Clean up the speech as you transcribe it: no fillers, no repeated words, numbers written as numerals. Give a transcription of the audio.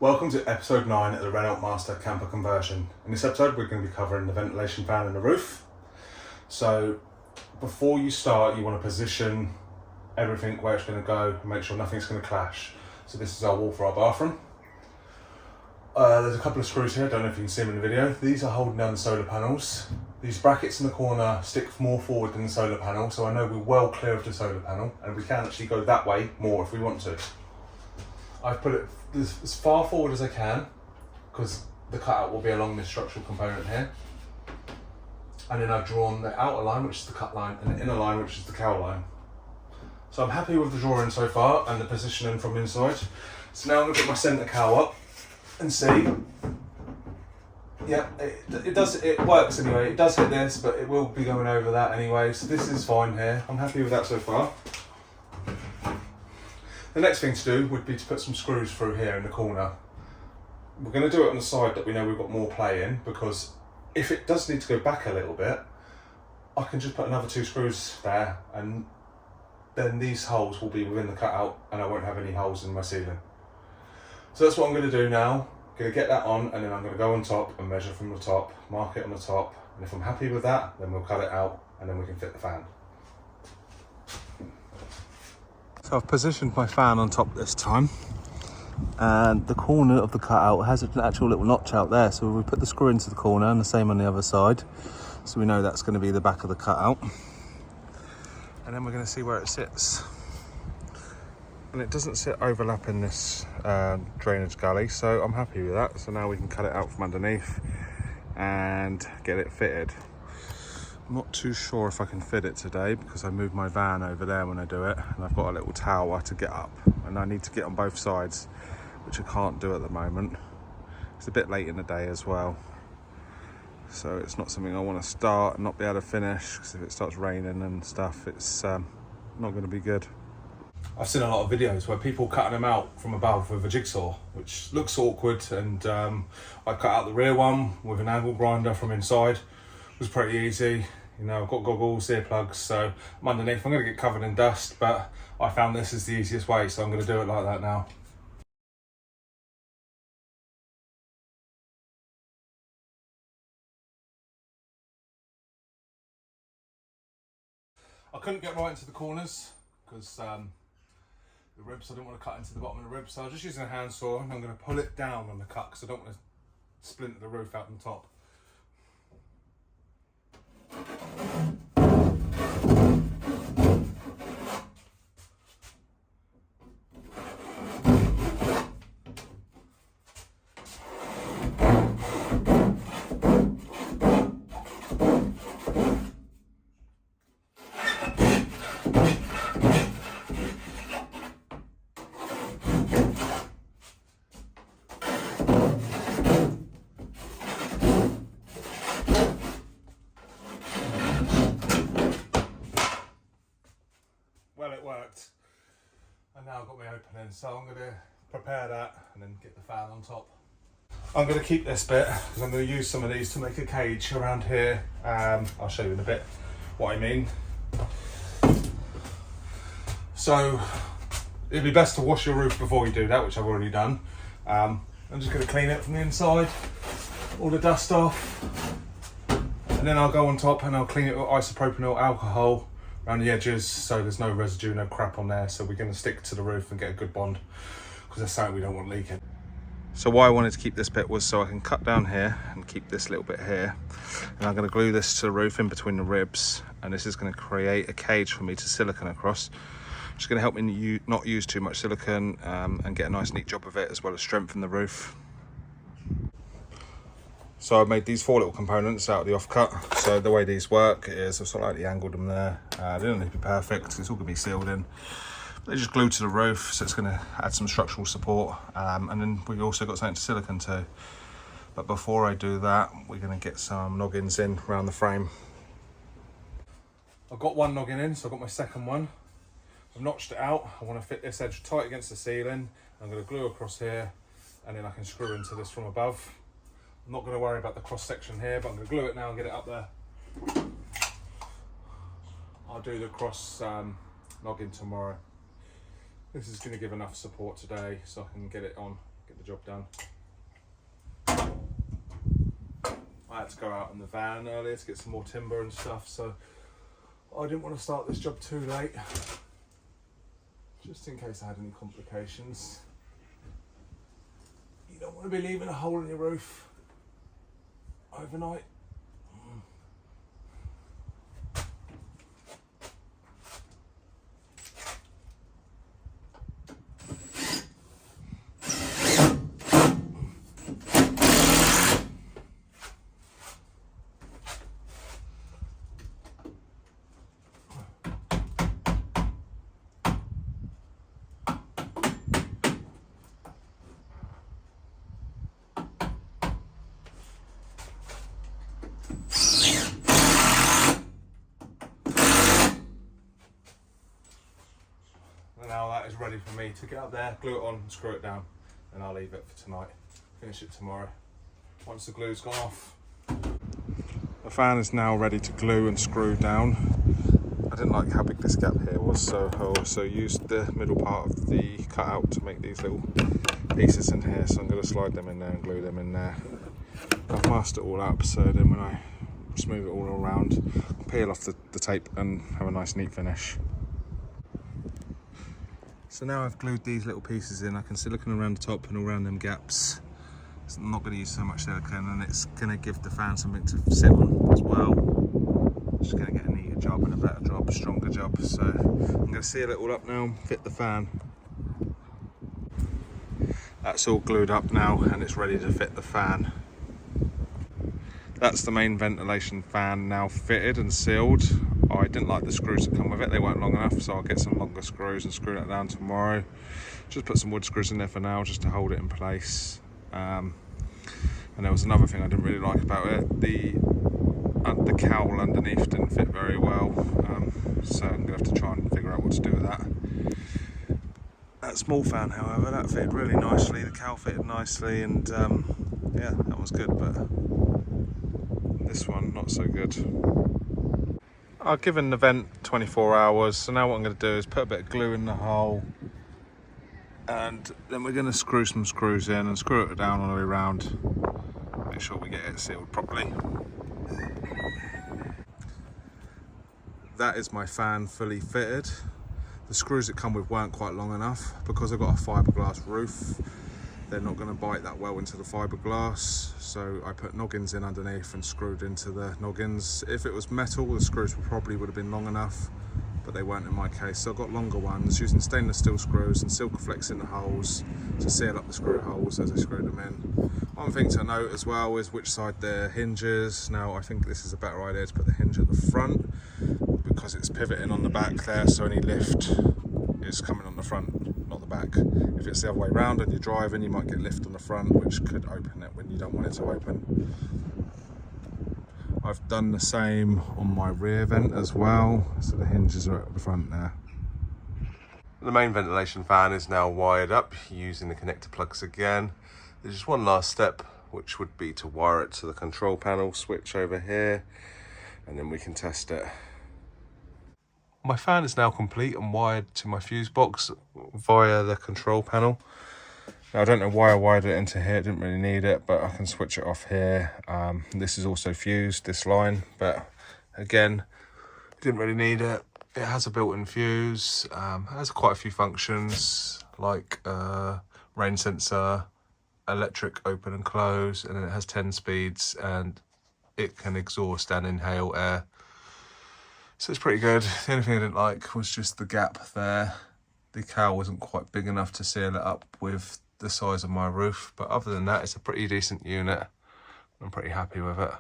Welcome to episode 9 of the Renault Master camper conversion. In this episode we're going to be covering the ventilation fan and the roof. So before you start you want to position everything where it's going to go and make sure nothing's going to clash. So this is our wall for our bathroom. There's a couple of screws here, I don't know if you can see them in the video. These are holding down the solar panels. These brackets in the corner stick more forward than the solar panel, so I know we're well clear of the solar panel and we can actually go that way more if we want to. I've put it as far forward as I can because the cutout will be along this structural component here. And then I've drawn the outer line, which is the cut line, and the inner line, which is the cowl line. So I'm happy with the drawing so far and the positioning from inside. So now I'm going to put my centre cowl up and see. Yeah, it works anyway. It does hit this, but it will be going over that anyway. So this is fine here. I'm happy with that so far. The next thing to do would be to put some screws through here in the corner. We're going to do it on the side that we know we've got more play in, because if it does need to go back a little bit, I can just put another 2 screws there and then these holes will be within the cutout and I won't have any holes in my ceiling. So that's what I'm going to do now. I'm going to get that on and then I'm going to go on top and measure from the top, mark it on the top, and if I'm happy with that then we'll cut it out and then we can fit the fan. So I've positioned my fan on top this time, and the corner of the cutout has an actual little notch out there, so we put the screw into the corner and the same on the other side, so we know that's going to be the back of the cutout, and then we're going to see where it sits. And it doesn't sit overlapping this drainage gully, so I'm happy with that. So now we can cut it out from underneath and get it fitted. I'm not too sure if I can fit it today because I moved my van over there when I do it, and I've got a little tower to get up and I need to get on both sides, which I can't do at the moment. It's a bit late in the day as well, so it's not something I want to start and not be able to finish, because if it starts raining and stuff it's not going to be good. I've seen a lot of videos where people cutting them out from above with a jigsaw, which looks awkward, and I cut out the rear one with an angle grinder from inside. It was pretty easy. You know, I've got goggles, earplugs, so I'm underneath. I'm going to get covered in dust, but I found this is the easiest way, so I'm going to do it like that now. I couldn't get right into the corners because the ribs, I didn't want to cut into the bottom of the ribs, so I was just using a handsaw, and I'm going to pull it down on the cut because I don't want to splinter the roof out on top. Well, it worked, and now I've got my opening, so I'm going to prepare that and then get the fan on top. I'm going to keep this bit because I'm going to use some of these to make a cage around here. I'll show you in a bit what I mean. So it'd be best to wash your roof before you do that, which I've already done. I'm just going to clean it from the inside, all the dust off, and then I'll go on top and I'll clean it with isopropanol alcohol around the edges so there's no residue, no crap on there, so we're going to stick to the roof and get a good bond, because that's something we don't want leaking. So why I wanted to keep this bit was so I can cut down here and keep this little bit here, and I'm going to glue this to the roof in between the ribs, and this is going to create a cage for me to silicone across, which is going to help me not use too much silicone and get a nice neat job of it, as well as strengthen the roof. So I made these 4 little components out of the offcut. So the way these work is I've sort of lightly angled them there. They don't need to be perfect, it's all going to be sealed in. They're just glued to the roof, so it's going to add some structural support. And then we've also got something to silicone to. But before I do that, we're going to get some noggins in around the frame. I've got one noggin in, so I've got my second one. I've notched it out. I want to fit this edge tight against the ceiling. I'm going to glue across here, and then I can screw into this from above. I'm not going to worry about the cross section here, but I'm going to glue it now and get it up there. I'll do the cross noggin tomorrow. This is going to give enough support today so I can get it on, get the job done. I had to go out in the van earlier to get some more timber and stuff, so I didn't want to start this job too late, just in case I had any complications. You don't want to be leaving a hole in your roof overnight. Now that is ready for me to get up there, glue it on and screw it down, and I'll leave it for tonight. Finish it tomorrow once the glue's gone off. The fan is now ready to glue and screw down. I didn't like how big this gap here was, so I also used the middle part of the cutout to make these little pieces in here, so I'm going to slide them in there and glue them in there. I've masked it all up, so then when I smooth it all around, I'll peel off the tape and have a nice neat finish. So now I've glued these little pieces in, I can silicone around the top and all around them gaps. So I'm not going to use so much silicone, and it's going to give the fan something to sit on as well. Just going to get a neater job and a better job, a stronger job. So I'm going to seal it all up now, fit the fan. That's all glued up now and it's ready to fit the fan. That's the main ventilation fan now fitted and sealed. I didn't like the screws that come with it, they weren't long enough, so I'll get some longer screws and screw that down tomorrow. Just put some wood screws in there for now, just to hold it in place. And there was another thing I didn't really like about it. The cowl underneath didn't fit very well, so I'm going to have to try and figure out what to do with that. That small fan, however, that fitted really nicely, the cowl fitted nicely, and yeah, that was good, but this one not so good. I've given the vent 24 hours, so now what I'm going to do is put a bit of glue in the hole, and then we're going to screw some screws in and screw it down all the way around, make sure we get it sealed properly. That is my fan fully fitted. The screws that come with weren't quite long enough. Because I've got a fiberglass roof, they're not going to bite that well into the fiberglass, so I put noggins in underneath and screwed into the noggins. If it was metal, the screws probably would have been long enough, but they weren't in my case, so I got longer ones using stainless steel screws and Silkaflex in the holes to seal up the screw holes as I screwed them in. One thing to note as well is which side the hinge is. Now I think this is a better idea to put the hinge at the front, because it's pivoting on the back there, so any lift is coming on the front, not the back. If it's the other way around and you're driving, you might get lift on the front, which could open it when you don't want it to open. I've done the same on my rear vent as well, so the hinges are at the front there. The main ventilation fan is now wired up using the connector plugs again. There's just one last step, which would be to wire it to the control panel switch over here, and then we can test it. My fan is now complete and wired to my fuse box via the control panel. Now I don't know why I wired it into here, didn't really need it, but I can switch it off here. This is also fused, this line, but again, didn't really need it. It has a built-in fuse, it has quite a few functions like rain sensor, electric open and close, and then it has 10 speeds and it can exhaust and inhale air. So it's pretty good. The only thing I didn't like was just the gap there. The cowl wasn't quite big enough to seal it up with the size of my roof, but other than that, it's a pretty decent unit. I'm pretty happy with it.